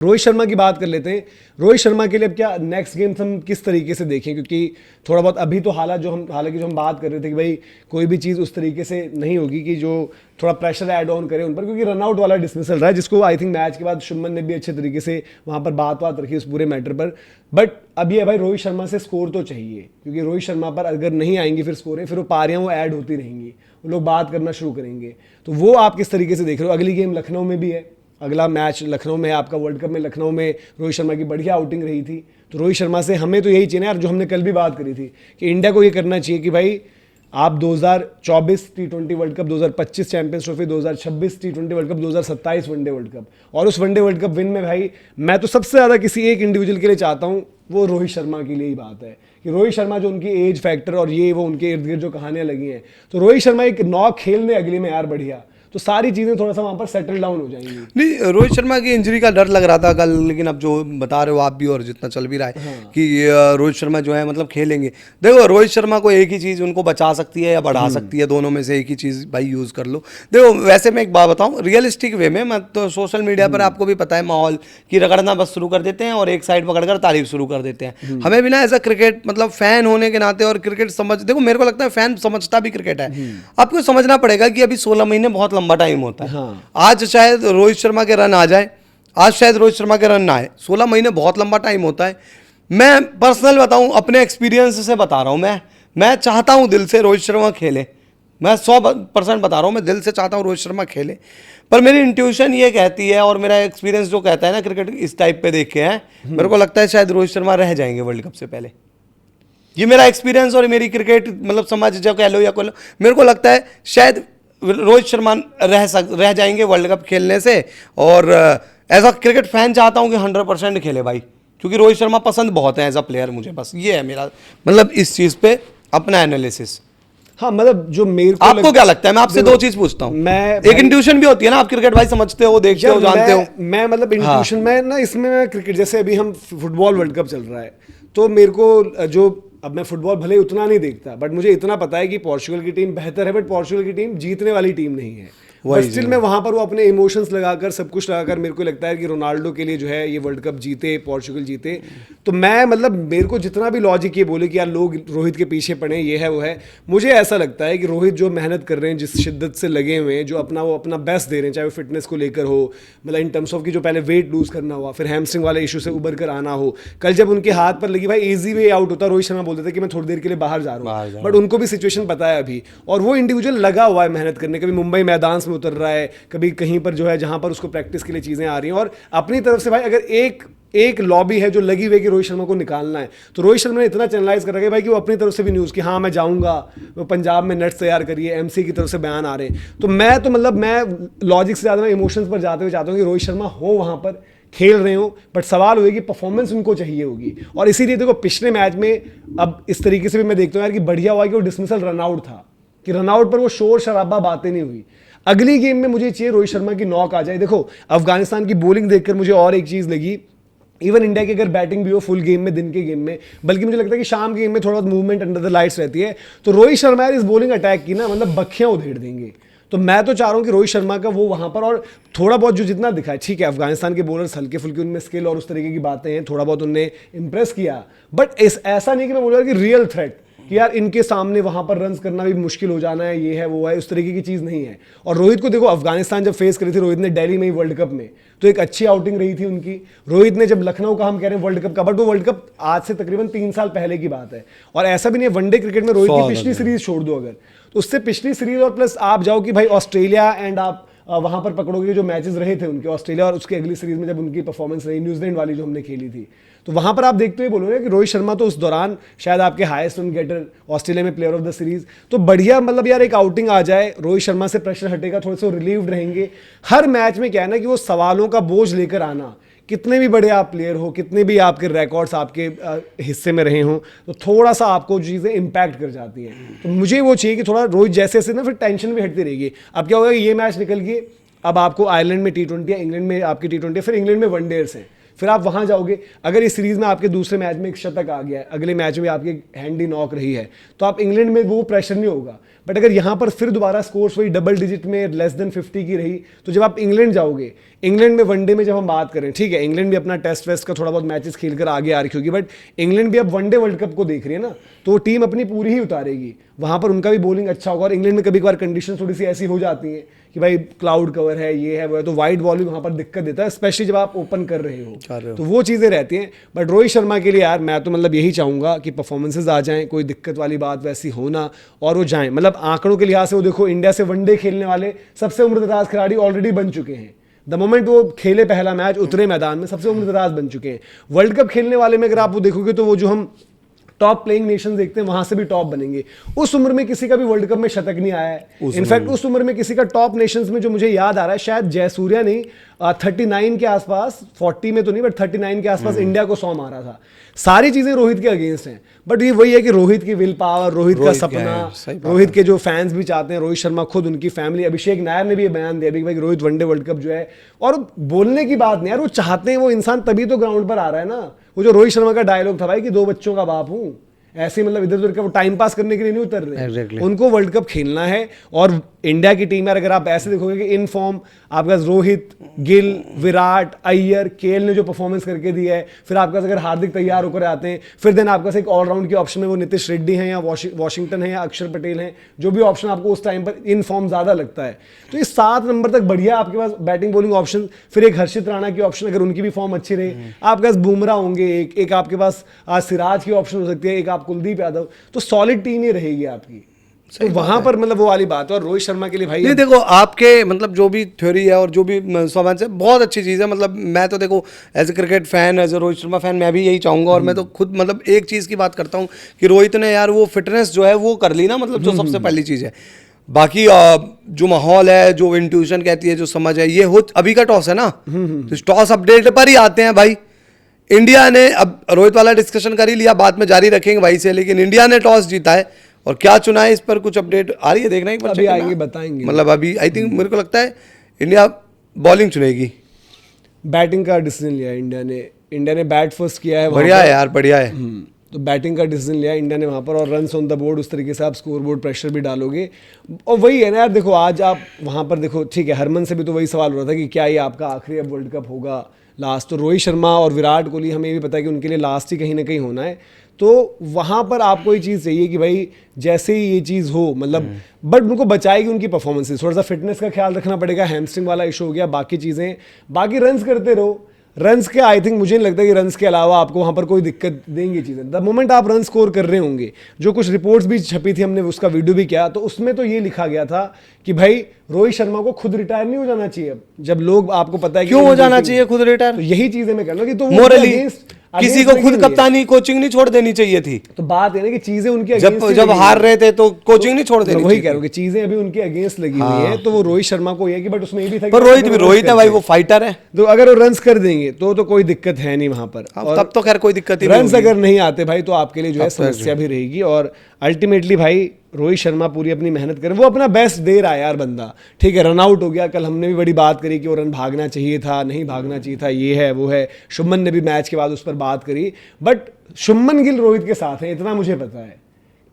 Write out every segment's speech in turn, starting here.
रोहित शर्मा की बात कर लेते हैं। रोहित शर्मा के लिए अब क्या नेक्स्ट गेम हम किस तरीके से देखें, क्योंकि थोड़ा बहुत अभी तो हालांकि जो हम बात कर रहे थे कि भाई कोई भी चीज़ उस तरीके से नहीं होगी कि जो थोड़ा प्रेशर ऐड ऑन करे उन पर, क्योंकि रनआउट वाला डिसमिसल रहा है, जिसको आई थिंक मैच के बाद शुभमन ने भी अच्छे तरीके से वहाँ पर बात रखी उस पूरे मैटर पर। बट अब ये भाई रोहित शर्मा से स्कोर तो चाहिए, क्योंकि रोहित शर्मा पर अगर नहीं आएंगी फिर स्कोर है, फिर वो पारियाँ वो ऐड होती रहेंगी, वो लोग बात करना शुरू करेंगे। तो वो आप किस तरीके से देख रहे हो? अगली गेम लखनऊ में भी है, अगला मैच लखनऊ में आपका वर्ल्ड कप में लखनऊ में रोहित शर्मा की बढ़िया आउटिंग रही थी। तो रोहित शर्मा से हमें तो यही चाहिए यार, जो हमने कल भी बात करी थी कि इंडिया को ये करना चाहिए कि भाई आप 2024 टी20 वर्ल्ड कप, 2025 चैंपियंस ट्रॉफी, 2026 टी20 world cup, 2027 one day world cup, और उस वनडे वर्ल्ड कप विन में भाई मैं तो सबसे ज़्यादा किसी एक इंडिविजुअल के लिए चाहता हूँ, वो रोहित शर्मा के लिए ही बात है कि रोहित शर्मा जो उनकी एज फैक्टर और ये वो उनके इर्द गिर्द जो कहानियाँ लगी हैं, तो रोहित शर्मा एक नॉक खेलने अगले में यार बढ़िया, तो सारी चीजें थोड़ा सा वहां पर सेटल डाउन हो जाएंगी। नहीं, रोहित शर्मा की इंजरी का डर लग रहा था कल, लेकिन अब जो बता रहे हो आप भी और जितना चल भी रहा है कि रोहित शर्मा जो है मतलब खेलेंगे। देखो रोहित शर्मा को एक ही चीज़ उनको बचा सकती है या बढ़ा सकती है, दोनों में से एक ही चीज़ भाई यूज़ कर लो। देखो वैसे मैं एक बात बताऊँ रियलिस्टिक वे में, मैं तो सोशल मीडिया पर आपको भी पता है माहौल की रगड़ना बस शुरू कर देते हैं और एक साइड पकड़कर तारीफ शुरू कर देते हैं। हमें भी ना एज अ क्रिकेट मतलब फैन होने के नाते और क्रिकेट समझ, देखो मेरे को लगता है फैन समझता भी क्रिकेट है। आपको समझना पड़ेगा कि अभी 16 महीने बहुत लंबा टाइम होता है। आज शायद रोहित शर्मा के रन आ जाए, आज शायद रोहित शर्मा के रन ना आए, 16 महीने बहुत लंबा टाइम होता है। मैं पर्सनल बताऊं, अपने एक्सपीरियंस से बता रहा हूं, मैं चाहता हूं दिल से रोहित शर्मा खेले, मैं 100% बता रहा हूं, मैं दिल से चाहता हूं रोहित शर्मा खेले, पर मेरी इंट्यूशन ये कहती है और मेरा एक्सपीरियंस जो कहता है ना क्रिकेट इस टाइप पे देख के है, मेरे को लगता है शायद रोहित शर्मा रह जाएंगे वर्ल्ड कप से पहले। ये मेरा एक्सपीरियंस और मेरी क्रिकेट मतलब समझ जो कह लो या कह लो, मेरे को लगता है शायद रोहित शर्मा रह जाएंगे वर्ल्ड कप खेलने से। और एज अ क्रिकेट फैन चाहता हूं कि 100% खेले भाई, क्योंकि रोहित शर्मा पसंद बहुत है एज अ प्लेयर मुझे, बस ये है मेरा मतलब इस चीज़ पे अपना एनालिसिस। हाँ मतलब जो मेरे को आपको क्या लगता है? मैं आपसे दो चीज़ पूछता हूँ, एक इंट्यूशन भी होती है ना, आप क्रिकेट भाई समझते हो, देखते हो, जानते हो। मैं मतलब इंट्यूशन में ना इसमें क्रिकेट, जैसे अभी हम फुटबॉल वर्ल्ड कप चल रहा है, तो मेरे को जो अब मैं फुटबॉल भले उतना नहीं देखता, बट मुझे इतना पता है कि पोर्चुगल की टीम बेहतर है, बट पोर्चुगल की टीम जीतने वाली टीम नहीं है। स्टिल में वहां पर वो अपने इमोशंस लगाकर सब कुछ लगाकर मेरे को लगता है कि रोनाल्डो के लिए जो है ये वर्ल्ड कप जीते, पोर्चुगल जीते। तो मैं मतलब मेरे को जितना भी लॉजिक ये बोले कि यार लोग रोहित के पीछे पड़े, ये है वो है, मुझे ऐसा लगता है कि रोहित जो मेहनत कर रहे हैं, जिस शिद्दत से लगे हुए हैं, जो अपना बेस्ट दे रहे हैं, चाहे वो फिटनेस को लेकर हो, मतलब इन टर्म्स ऑफ की जो पहले वेट लूज करना हुआ, फिर हैमस्ट्रिंग वाले इशू से उबर कर आना हो, कल जब उनके हाथ पर लगी भाई इजी वे आउट होता, रोहित शर्मा बोलते थे कि मैं थोड़ी देर के लिए बाहर जा रहा हूँ, बट उनको भी सिचुएशन पता है अभी, और वो इंडिविजुअल लगा हुआ है मेहनत करने, कभी मुंबई मैदान में उतर रहा है, कभी कहीं पर जो है जहां पर उसको प्रैक्टिस के लिए चीजें आ रही हैं, और अपनी तरफ से भाई अगर एक लॉबी है जो लगी हुई कि रोहित शर्मा को निकालना है, तो रोहित शर्मा ने इतना चैनलाइज कर रखा है भाई कि वो अपनी तरफ से भी न्यूज़ कि हाँ मैं जाऊंगा, वो पंजाब में नेट्स तैयार करिए, एमसी की तरफ से बयान आ रहे हैं। तो मैं लॉजिक से ज़्यादा इमोशंस पर जाते हुए चाहता हूँ कि रोहित शर्मा हो वहाँ पर, खेल रहे हो, बट सवाल होगी कि परफॉर्मेंस उनको चाहिए होगी। और इसीलिए देखो पिछले मैच में अब इस तरीके से भी मैं देखता हूँ यार कि बढ़िया हुआ कि वो डिसमिसल रनआउट था, कि रनआउट पर वो शोर शराबा बातें नहीं हुई। अगली गेम में मुझे चाहिए रोहित शर्मा की नॉक आ जाए। देखो अफगानिस्तान की बॉलिंग देखकर मुझे और एक चीज लगी, इवन इंडिया की अगर बैटिंग भी हो फुल गेम में, दिन के गेम में, बल्कि मुझे लगता है कि शाम के गेम में थोड़ा मूवमेंट अंडर द लाइट्स रहती है, तो रोहित शर्मा इस बॉलिंग अटैक की ना मतलब बखियां उधेड़ देंगे। तो मैं तो चाह रहा हूं कि रोहित शर्मा का वो वहां पर, और थोड़ा बहुत जो जितना दिखा है, ठीक है अफगानिस्तान के बॉलर्स हल्के फुल्के उनमें स्किल और उस तरीके की बातें हैं, थोड़ा बहुत उनने इंप्रेस किया, बट ऐसा नहीं कि मैं बोल रहा कि रियल थ्रेट कि यार इनके सामने वहां पर रन्स करना भी मुश्किल हो जाना है, ये है वो है, उस तरीके की चीज नहीं है। और रोहित को देखो अफगानिस्तान जब फेस करी थी रोहित ने दिल्ली में ही वर्ल्ड कप में, तो एक अच्छी आउटिंग रही थी उनकी। रोहित ने जब लखनऊ का हम कह रहे हैं वर्ल्ड कप का, बट वो वर्ल्ड कप आज से तकरीबन 3 साल पहले की बात है। और ऐसा भी नहीं है, वनडे क्रिकेट में रोहित की पिछली सीरीज छोड़ दो अगर, तो उससे पिछली सीरीज और प्लस आप जाओ कि भाई ऑस्ट्रेलिया एंड आप वहां पर पकड़ोगे जो मैचेस रहे थे उनके, ऑस्ट्रेलिया और उसकी अगली सीरीज में जब उनकी परफॉर्मेंस रही न्यूजीलैंड वाली जो हमने खेली थी, तो वहां पर आप देखते हुए बोलोगे कि रोहित शर्मा तो उस दौरान शायद आपके हाईएस्ट रन गेटर, ऑस्ट्रेलिया में प्लेयर ऑफ द सीरीज। तो बढ़िया मतलब यार एक आउटिंग आ जाए, रोहित शर्मा से प्रेशर हटेगा, थोड़े से रिलीव्ड रहेंगे। हर मैच में क्या है ना कि वो सवालों का बोझ लेकर आना, कितने भी बड़े आप प्लेयर हो, कितने भी आपके रिकॉर्ड्स आपके हिस्से में रहे हों, तो थोड़ा सा आपको चीज़ें इंपैक्ट कर जाती हैं। तो मुझे वो चाहिए कि थोड़ा रोहित जैसे जैसे ना फिर टेंशन भी हटती रहेगी। अब क्या होगा कि ये मैच निकल गए, अब आपको आयरलैंड में T20 है, इंग्लैंड में आपकी T20 है, फिर इंग्लैंड में वनडेर्स हैं, फिर आप वहां जाओगे, अगर इस सीरीज में आपके दूसरे मैच में एक शतक आ गया है, अगले मैच में आपकी हैंडी नॉक रही है, तो आप इंग्लैंड में वो प्रेशर नहीं होगा। बट अगर यहां पर फिर दोबारा स्कोर्स वही डबल डिजिट में लेस देन 50 की रही, तो जब आप इंग्लैंड जाओगे, इंग्लैंड में वनडे में जब हम बात करें, ठीक है, इंग्लैंड भी अपना टेस्ट वेस्ट का थोड़ा बहुत मैचेस खेलकर आगे आ रही होगी, बट इंग्लैंड भी अब वनडे वर्ल्ड कप को देख रही है ना, तो टीम अपनी पूरी ही उतारेगी, वहां पर उनका भी बॉलिंग अच्छा होगा। और इंग्लैंड में कभी कभार कंडीशन थोड़ी सी ऐसी हो जाती है कि भाई क्लाउड कवर है, ये है वो है, तो वाइड बॉलिंग वहां पर दिक्कत देता है, स्पेशली जब आप ओपन कर रहे हो, तो वो चीज़ें रहती हैं। बट रोहित शर्मा के लिए यार मैं तो मतलब यही चाहूँगा कि परफॉर्मेंसेज आ जाएं, कोई दिक्कत वाली बात वैसी हो ना, और वो जाएं। मतलब आंकड़ों के लिहाज से वो देखो, इंडिया से वनडे खेलने वाले सबसे उम्रदराज खिलाड़ी ऑलरेडी बन चुके हैं। द मोमेंट वो खेले पहला मैच, उतरे मैदान में, सबसे उम्रदराज बन चुके हैं। वर्ल्ड कप खेलने वाले में अगर आप वो देखोगे तो वो जो हम टॉप प्लेइंग नेशन देखते हैं वहां से भी टॉप बनेंगे। उस उम्र में किसी का भी वर्ल्ड कप में शतक नहीं आया है। इनफैक्ट उस उम्र में किसी का टॉप नेशंस में जो मुझे याद आ रहा है, शायद जयसूर्या नहीं, 39 के आसपास, 40 में तो नहीं बट 39 के आसपास इंडिया को 100 मारा था। सारी चीजें रोहित के अगेंस्ट हैं, बट ये वही है कि रोहित की विल पावर, रोहित का सपना, रोहित के जो फैंस भी चाहते हैं, रोहित शर्मा खुद, उनकी फैमिली, अभिषेक नायर ने भी ये बयान दिया कि भाई रोहित वनडे वर्ल्ड कप जो है, और बोलने की बात नहीं यार, वो चाहते हैं वो इंसान, तभी तो ग्राउंड पर आ रहा है ना। वो जो रोहित शर्मा का डायलॉग था भाई कि 2 बच्चों का बाप हूं, ऐसे मतलब इधर उधर का वो टाइम पास करने के लिए नहीं उतर रहे, उनको वर्ल्ड कप खेलना है। और इंडिया की टीम यार अगर आप ऐसे देखोगे कि इन फॉर्म आपके पास रोहित, गिल, विराट, अय्यर, केएल ने जो परफॉर्मेंस करके दी है, फिर आपके पास अगर हार्दिक तैयार होकर आते हैं, फिर देन आपके पास एक ऑलराउंड के ऑप्शन में वो नीतीश रेड्डी हैं या वॉशिंगटन है या अक्षर पटेल हैं, जो भी ऑप्शन आपको उस टाइम पर इन फॉर्म ज्यादा लगता है, तो ये 7 नंबर तक बढ़िया आपके पास बैटिंग बॉलिंग ऑप्शन। फिर एक हर्षित राणा की ऑप्शन, अगर उनकी भी फॉर्म अच्छी रही, आपके पास बुमराह होंगे, एक आपके पास सिराज की ऑप्शन हो सकती है, एक आप कुलदीप यादव, तो सॉलिड टीम ही रहेगी आपकी। तो वहां पर मतलब वो वाली बात है। और रोहित शर्मा के लिए भाई नहीं, देखो आपके मतलब जो भी थ्योरी है और जो भी स्वाभाविक है, बहुत अच्छी चीज़ है। मतलब मैं तो देखो as a cricket fan, as a Rohit Sharma fan, मैं भी यही चाहूँगा। और मैं तो खुद मतलब एक चीज़ की बात करता हूँ कि रोहित ने यार वो फिटनेस जो है वो कर ली ना, मतलब जो सबसे पहली चीज़ है। बाकी जो माहौल है, जो इंट्यूशन कहती है, जो समझ है, ये हो अभी का टॉस है ना, तो टॉस अपडेट पर ही आते हैं भाई। इंडिया ने, अब रोहित वाला डिस्कशन कर ही लिया, बाद में जारी रखेंगे भाई से, लेकिन इंडिया ने टॉस जीता है और क्या चुना है, इस पर कुछ अपडेट आ रही है, देखना एक बार, अभी आएंगे बताएंगे। मतलब अभी आई थिंक मेरे को लगता है इंडिया बॉलिंग चुनेगी। बैटिंग का डिसीजन लिया इंडिया ने बैट फर्स्ट किया है, बढ़िया है यार, बढ़िया है। तो बैटिंग का डिसीजन लिया इंडिया ने वहाँ पर, और रन्स ऑन द बोर्ड, उस तरीके से आप स्कोर बोर्ड प्रेशर भी डालोगे। और वही है ना यार, देखो आज आप वहाँ पर देखो, ठीक है, हरमन से भी तो वही सवाल हो रहा था कि क्या ये आपका आखिरी अब वर्ल्ड कप होगा लास्ट। तो रोहित शर्मा और विराट कोहली, हमें भी पता है कि उनके लिए लास्ट ही कहीं ना कहीं होना है। तो वहाँ पर आपको ये चीज़ चाहिए कि भाई जैसे ही ये चीज़ हो, मतलब बट उनको बचाएगी उनकी परफॉर्मेंसेस, थोड़ा सा फिटनेस का ख्याल रखना पड़ेगा, हैमस्ट्रिंग वाला इशू हो गया, बाकी चीज़ें, बाकी रन्स करते रहो। रन्स के आई थिंक मुझे नहीं लगता कि रन्स के अलावा आपको वहाँ पर कोई दिक्कत देंगी चीज़ें। द मोमेंट आप रन स्कोर कर रहे होंगे, जो कुछ रिपोर्ट्स भी छपी थी, हमने उसका वीडियो भी किया, तो उसमें तो ये लिखा गया था कि भाई रोहित शर्मा को खुद रिटायर नहीं हो जाना चाहिए। अब जब लोग आपको पता है क्यों हो जाना चाहिए खुद रिटायर, तो यही चीज़ें मैं कह रहा हूँ कि तो मोरली किसी को खुद कप्तानी कोचिंग नहीं छोड़ देनी चाहिए थी। तो बात है ना कि चीजें उनके जब हार रहे थे तो कोचिंग नहीं छोड़ देनी। वही कह रहा हूँ कि चीजें अभी उनके अगेंस्ट लगी हुई है, तो वो रोहित शर्मा को ये है कि बट उसमें ये भी था, पर रोहित है भाई, वो फाइटर है, तो अगर वो रन्स कर देंगे तो कोई दिक्कत है नहीं वहां पर। तब तो खैर कोई दिक्कत ही नहीं। रन्स अगर नहीं आते भाई तो आपके लिए जो है समस्या भी रहेगी। और अल्टीमेटली भाई रोहित शर्मा पूरी अपनी मेहनत करे, वो अपना बेस्ट दे रहा है यार बंदा, ठीक है। रन आउट हो गया, कल हमने भी बड़ी बात करी कि वो रन भागना चाहिए था, नहीं भागना चाहिए था, ये है वो है। शुभमन ने भी मैच के बाद उस पर बात करी, बट शुभमन गिल रोहित के साथ है, इतना मुझे पता है,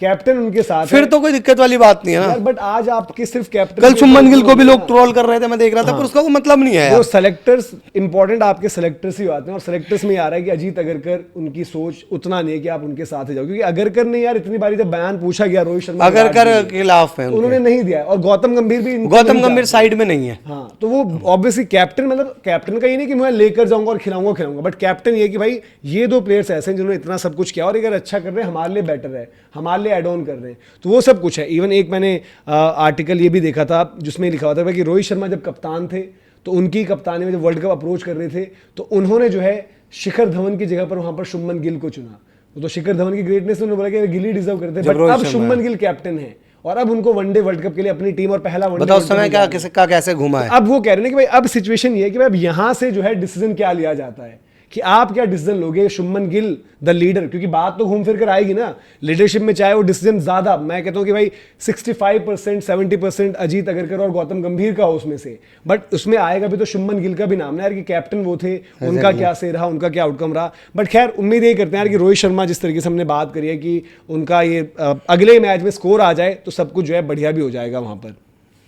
कैप्टन उनके साथ फिर तो कोई दिक्कत वाली बात नहीं है ना। बट आज आपके सिर्फ कैप्टन, कल शुभमन गिल को भी लोग ट्रोल कर रहे थे, मैं देख रहा था, पर उसका कोई मतलब नहीं है। जो सेलेक्टर्स इंपॉर्टेंट आपके सेलेक्टर्स ही आते हैं, और सेलेक्टर्स में आ रहा है कि अजीत अगरकर, उनकी सोच उतना नहीं है कि आप उनके साथ ही जाओ, क्योंकि अगरकर ने यार इतनी बारी जब बयान पूछा गया रोहित शर्मा अगरकर के खिलाफ है, उन्होंने नहीं दिया। और गौतम गंभीर भी, गौतम गंभीर साइड में नहीं है। हाँ, तो वो ऑब्वियसली कैप्टन, मतलब कैप्टन का ये नहीं कि मैं लेकर जाऊंगा और खिलाऊंगा, बट कैप्टन ये कि भाई ये 2 प्लेयर्स ऐसे हैं जिन्होंने इतना सब कुछ किया, और अगर अच्छा कर रहे हैं हमारे लिए बेटर है, हमारे लिए एड ऑन कर रहे हैं, तो वो सब कुछ है। इवन एक मैंने आर्टिकल ये भी देखा था जिसमें लिखा हुआ था कि रोहित शर्मा जब कप्तान थे तो उनकी कप्तानी में जब वर्ल्ड कप अप्रोच कर रहे थे तो उन्होंने जो है शिखर धवन की जगह पर वहां पर शुभमन गिल को चुना। तो शिखर धवन की ग्रेटनेस उन्होंने बोला कि गिल ही डिजर्व करते हैं, बट अब शुभमन गिल कैप्टन है और अब उनको वनडे वर्ल्ड कप के लिए अपनी टीम और पहला वनडे, बताओ समय क्या कैसे घुमा है। अब वो कह रहे हैं कि भाई अब सिचुएशन ये है कि भाई अब यहां से जो है डिसीजन क्या लिया जाता है कि आप क्या डिसीजन लोगे। शुभमन गिल द लीडर, क्योंकि बात तो घूम फिर कर आएगी ना लीडरशिप में, चाहे वो डिसीजन ज्यादा, मैं कहता हूं कि भाई 65% 70% अजीत अगरकर और गौतम गंभीर का हो उसमें से, बट उसमें आएगा भी तो शुभमन गिल का भी नाम ना यार, कि कैप्टन वो थे, उनका क्या से रहा, उनका क्या आउटकम रहा। बट खैर उम्मीद यही करते हैं यार कि रोहित शर्मा जिस तरीके से हमने बात करी है कि उनका ये अगले मैच में स्कोर आ जाए तो सब कुछ जो है बढ़िया भी हो जाएगा वहां पर।